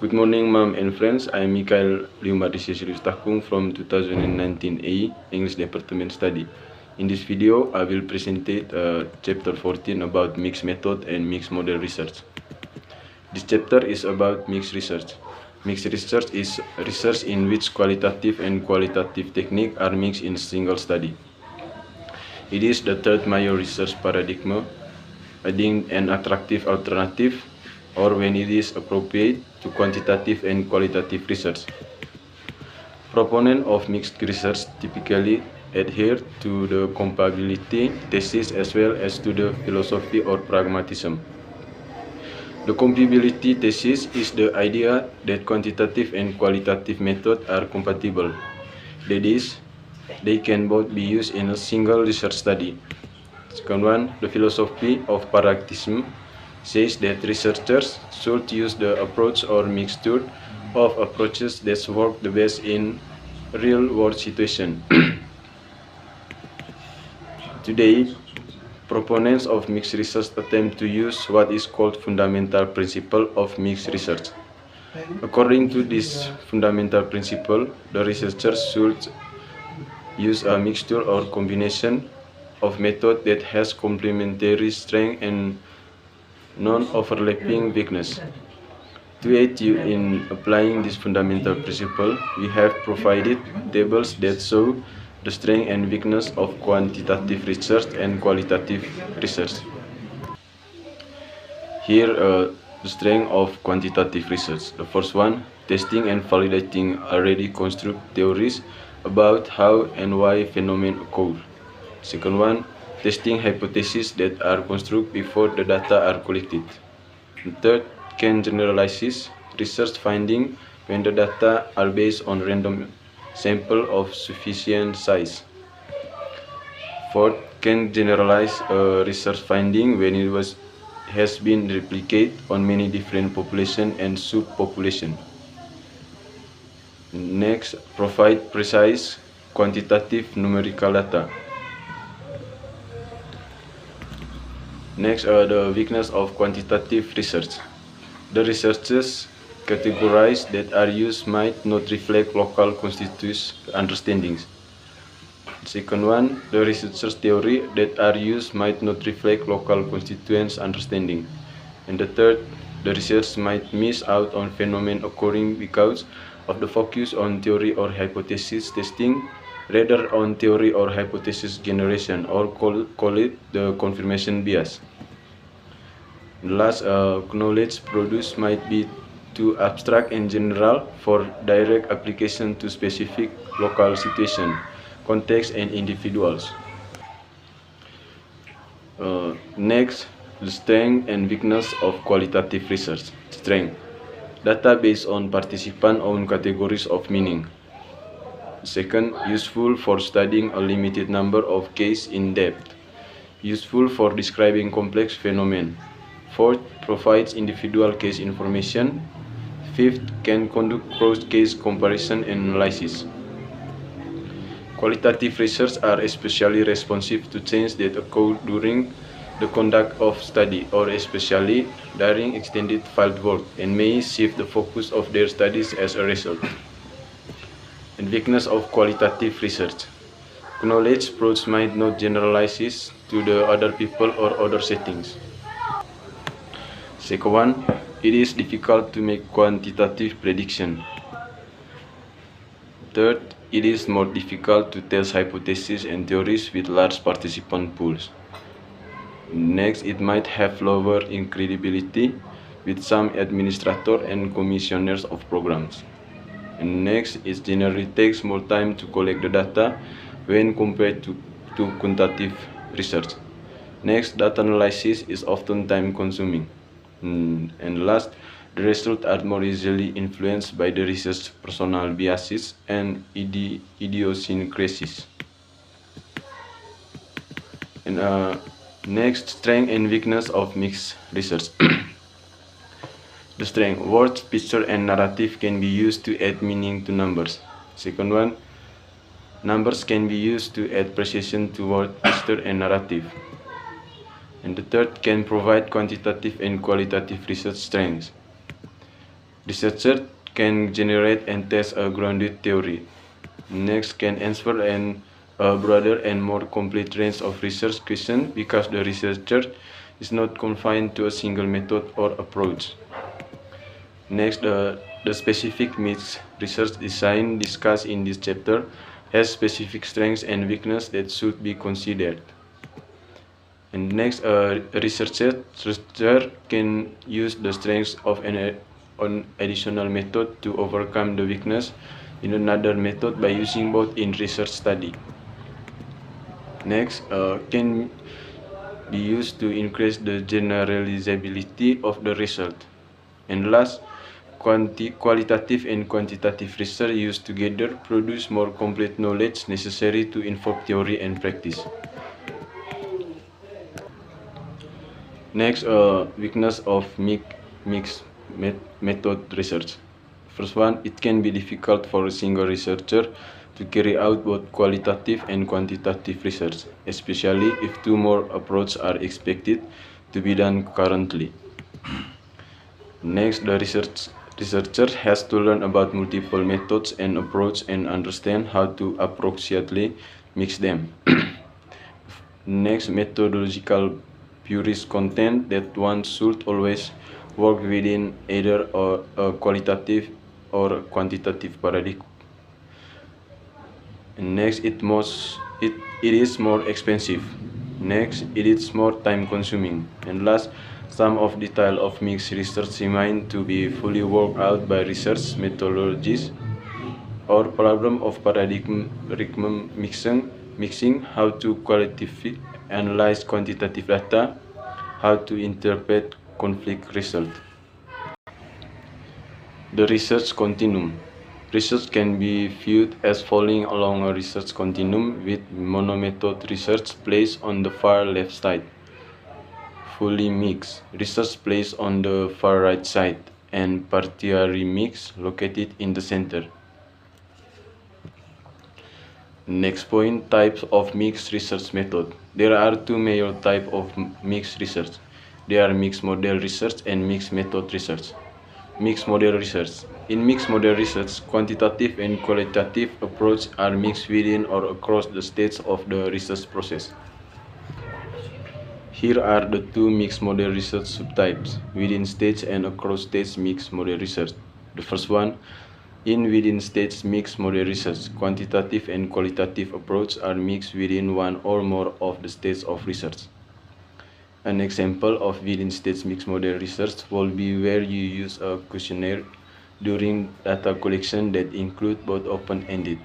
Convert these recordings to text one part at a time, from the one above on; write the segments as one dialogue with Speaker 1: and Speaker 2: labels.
Speaker 1: Good morning, ma'am and friends. I am Mikael Liumadisya Takung from 2019 AE English Department Study. In this video, I will present chapter 14 about mixed method and mixed model research. This chapter is about mixed research. Mixed research is research in which qualitative and qualitative techniques are mixed in a single study. It is the third major research paradigm, adding an attractive alternative, or when it is appropriate, to quantitative and qualitative research. Proponents of mixed research typically adhere to the comparability thesis as well as to the philosophy or pragmatism. The comparability thesis is the idea that quantitative and qualitative methods are compatible. That is, they can both be used in a single research study. Second one, the philosophy of pragmatism says that researchers should use the approach or mixture of approaches that work the best in real-world situations. Today, proponents of mixed research attempt to use what is called fundamental principle of mixed research. According to this fundamental principle, the researchers should use a mixture or combination of method that has complementary strength and non-overlapping weakness. To aid you in applying this fundamental principle, we have provided tables that show the strength and weakness of quantitative research and qualitative research. Here, the strength of quantitative research. The first one, testing and validating already constructed theories about how and why phenomena occur. Second one, testing hypotheses that are constructed before the data are collected. The third, can generalize research findings when the data are based on random sample of sufficient size. Fourth, can generalize a research finding when it has been replicated on many different populations and subpopulations. Next, provide precise quantitative numerical data. Next, the weakness of quantitative research. The researchers categorized that are used might not reflect local constituents understandings. Second one, the researchers' theory that are used might not reflect local constituents understanding. And the third, the research might miss out on phenomena occurring because of the focus on theory or hypothesis testing rather on theory or hypothesis generation, or call it the confirmation bias. Last, knowledge produced might be too abstract and general for direct application to specific local situation, context, and individuals. Next, the strength and weakness of qualitative research. Strength. Data based on participant-owned categories of meaning. Second, useful for studying a limited number of cases in depth. Useful for describing complex phenomena. Fourth, provides individual case information. Fifth, can conduct cross-case comparison and analysis. Qualitative research are especially responsive to change that occur during the conduct of study, or especially during extended fieldwork, and may shift the focus of their studies as a result. And weakness of qualitative research. Knowledge produced might not generalize to the other people or other settings. Second one, it is difficult to make quantitative prediction. Third, it is more difficult to test hypotheses and theories with large participant pools. Next, it might have lower credibility with some administrators and commissioners of programs. And next, it generally takes more time to collect the data when compared to quantitative research. Next, data analysis is often time consuming. And last, the results are more easily influenced by the research personal biases and idiosyncrasies. And next, strength and weakness of mixed research. The strength, words, picture, and narrative can be used to add meaning to numbers. Second one, numbers can be used to add precision to word, picture, and narrative. And the third, can provide quantitative and qualitative research strengths. Researchers can generate and test a grounded theory. Next, can answer a broader and more complete range of research questions because the researcher is not confined to a single method or approach. Next, the specific mixed research design discussed in this chapter has specific strengths and weaknesses that should be considered. And next, a researcher can use the strengths of an additional method to overcome the weakness in another method by using both in research study. Next, can be used to increase the generalizability of the result. And last, qualitative and quantitative research used together produce more complete knowledge necessary to inform theory and practice. Next, weakness of mixed method research. First one, it can be difficult for a single researcher to carry out both qualitative and quantitative research, especially if two more approaches are expected to be done concurrently. Next, the researcher has to learn about multiple methods and approaches and understand how to appropriately mix them. Next, methodological purist content that one should always work within either a qualitative or a quantitative paradigm. Next, it is more expensive. Next, it is more time consuming. And last, some of detail of mixed research remain to be fully worked out by research methodologies or problem of paradigm mixing, how to qualitatively analyze quantitative data, how to interpret conflict result. The research continuum. Research can be viewed as falling along a research continuum with monomethod research placed on the far left side, fully mixed research placed on the far right side, and partially mixed located in the center. Next point, types of mixed research method. There are two major types of mixed research. They are mixed model research and mixed method research. Mixed model research. In mixed model research, quantitative and qualitative approaches are mixed within or across the stages of the research process. Here are the two mixed model research subtypes, within stage and across stage mixed model research. The first one, in within stage mixed model research, quantitative and qualitative approaches are mixed within one or more of the stages of research. An example of within stage mixed model research will be where you use a questionnaire during data collection that include both open-ended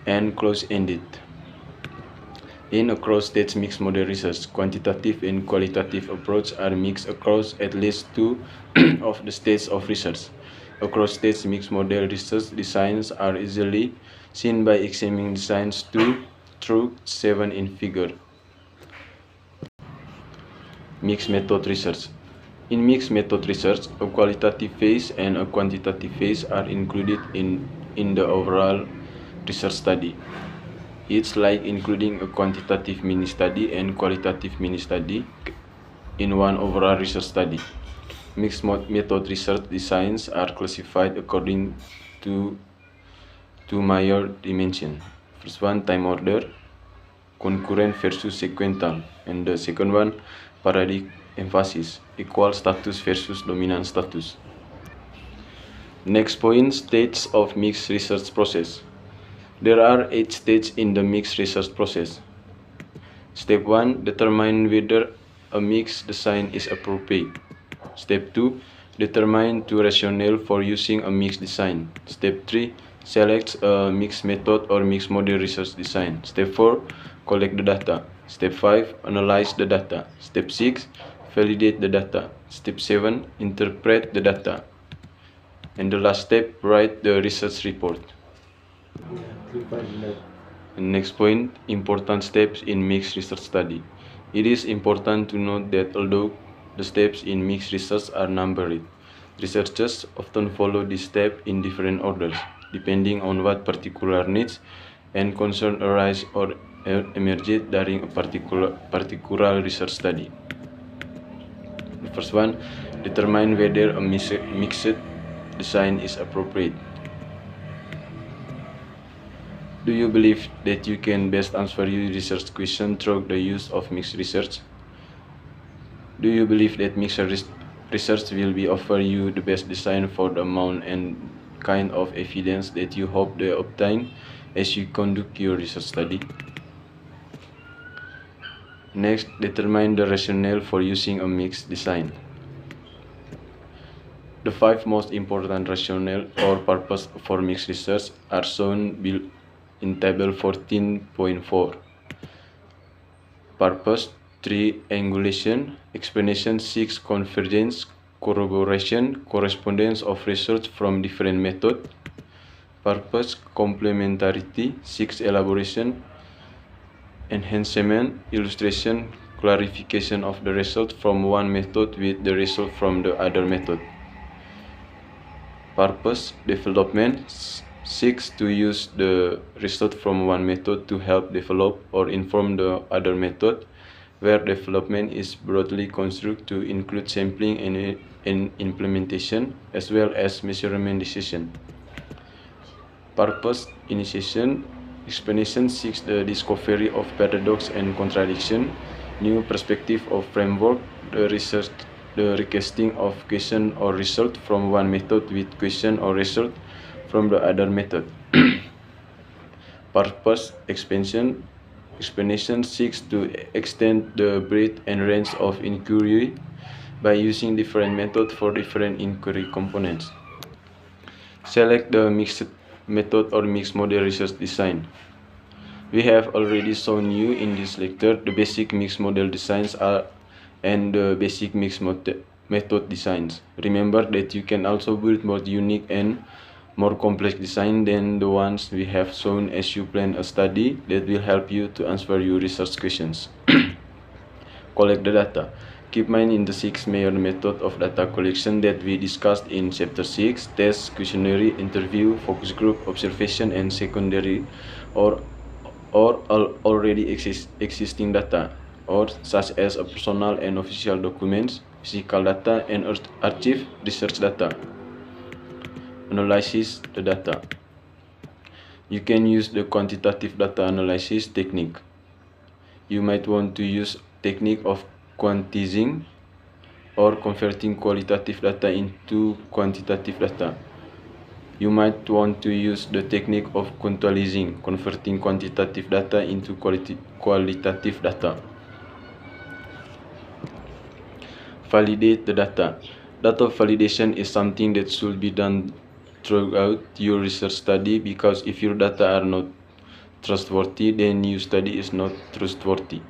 Speaker 1: and closed-ended. In across-stage mixed model research, quantitative and qualitative approaches are mixed across at least two of the stages of research. Across-stage mixed model research designs are easily seen by examining designs 2 through 7 in figure. Mixed method research. In mixed method research, a qualitative phase and a quantitative phase are included in the overall research study. It's like including a quantitative mini-study and qualitative mini-study in one overall research study. Mixed method research designs are classified according to two major dimensions. First one, time order, concurrent versus sequential, and the second one, paradigm emphasis, equal status versus dominant status. Next point, stages of mixed research process. There are 8 stages in the mixed research process. Step 1, determine whether a mixed design is appropriate. Step 2, determine two rationale for using a mixed design. Step 3, select a mixed method or mixed model research design. Step 4, collect the data. Step 5, analyze the data. Step 6, validate the data. Step 7, interpret the data. And the last step, write the research report. Next point, important steps in mixed research study. It is important to note that although the steps in mixed research are numbered, researchers often follow this step in different orders, depending on what particular needs and concerns arise or emerge during a particular research study. The first one, Determine whether a mixed design is appropriate. Do you believe that you can best answer your research question through the use of mixed research? Do you believe that mixed research will be offer you the best design for the amount and kind of evidence that you hope to obtain as you conduct your research study? Next, determine the rationale for using a mixed design. The 5 most important rationale or purpose for mixed research are shown in table 14.4. Purpose: triangulation. Explanation: 6. Convergence, corroboration, correspondence of research from different methods. Purpose: complementarity. 6. Elaboration, enhancement, illustration, clarification of the result from one method with the result from the other method. Purpose: development. 6. To use the result from one method to help develop or inform the other method, where development is broadly construed to include sampling and implementation, as well as measurement decision. Purpose: initiation. Explanation: 6. The discovery of paradox and contradiction, new perspective of framework, the recasting of question or result from one method with question or result from the other method. Purpose: expansion. Explanation: 6. To extend the breadth and range of inquiry by using different methods for different inquiry components. Select the mixed method or mixed model research design. We have already shown you in this lecture the basic mixed model designs and the basic mixed method designs. Remember that you can also build more unique and more complex design than the ones we have shown as you plan a study that will help you to answer your research questions. Collect the data. Keep in mind the 6 major methods of data collection that we discussed in chapter 6: test, questionnaire, interview, focus group, observation, and secondary or already existing data, or such as personal and official documents, physical data, and archive research data. Analyze the data. You can use the quantitative data analysis technique. You might want to use technique of quantizing or converting qualitative data into quantitative data. You might want to use the technique of quantizing, converting quantitative data into qualitative data. Validate the data. Data validation is something that should be done throughout your research study, because if your data are not trustworthy, then your study is not trustworthy.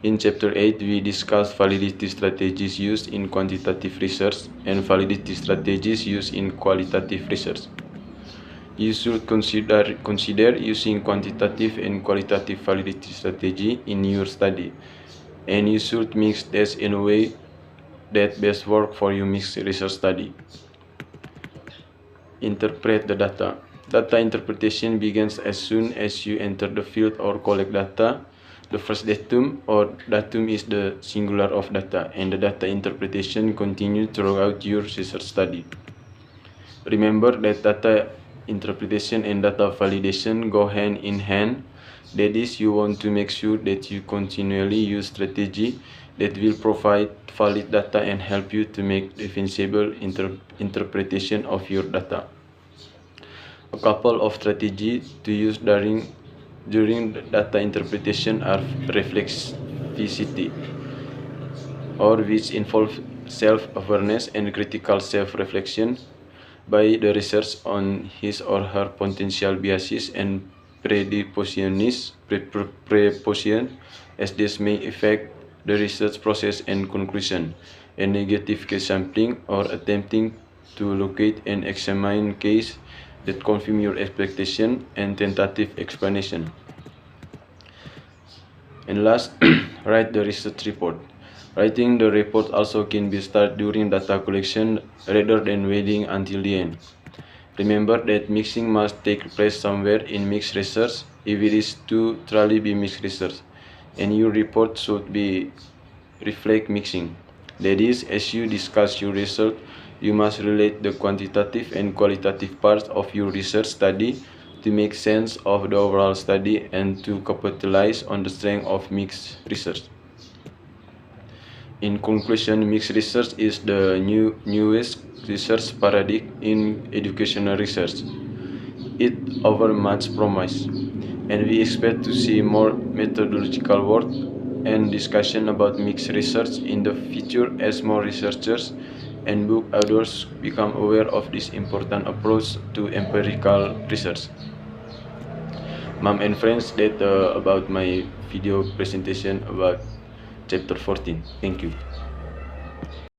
Speaker 1: In chapter 8, we discussed validity strategies used in quantitative research and validity strategies used in qualitative research. You should consider using quantitative and qualitative validity strategy in your study, and you should mix this in a way that best work for your mixed research study. Interpret the data. Data interpretation begins as soon as you enter the field or collect data. The first datum or datum is the singular of data, and the data interpretation continues throughout your research study. Remember that data interpretation and data validation go hand in hand. That is, you want to make sure that you continually use strategy that will provide valid data and help you to make defensible interpretation of your data. A couple of strategies to use during data interpretation are reflexivity, or which involve self-awareness and critical self-reflection by the researcher on his or her potential biases and predispositions as this may affect the research process and conclusion, and negative case sampling, or attempting to locate and examine cases that confirm your expectation, and tentative explanation. And last, write the research report. Writing the report also can be started during data collection rather than waiting until the end. Remember that mixing must take place somewhere in mixed research if it is to truly be mixed research, and your report should reflect mixing. That is, as you discuss your research, you must relate the quantitative and qualitative parts of your research study to make sense of the overall study and to capitalize on the strength of mixed research. In conclusion, mixed research is the newest research paradigm in educational research. It offers much promise, and we expect to see more methodological work and discussion about mixed research in the future as more researchers and book authors become aware of this important approach to empirical research. Mom and friends, that about my video presentation about chapter 14. Thank you.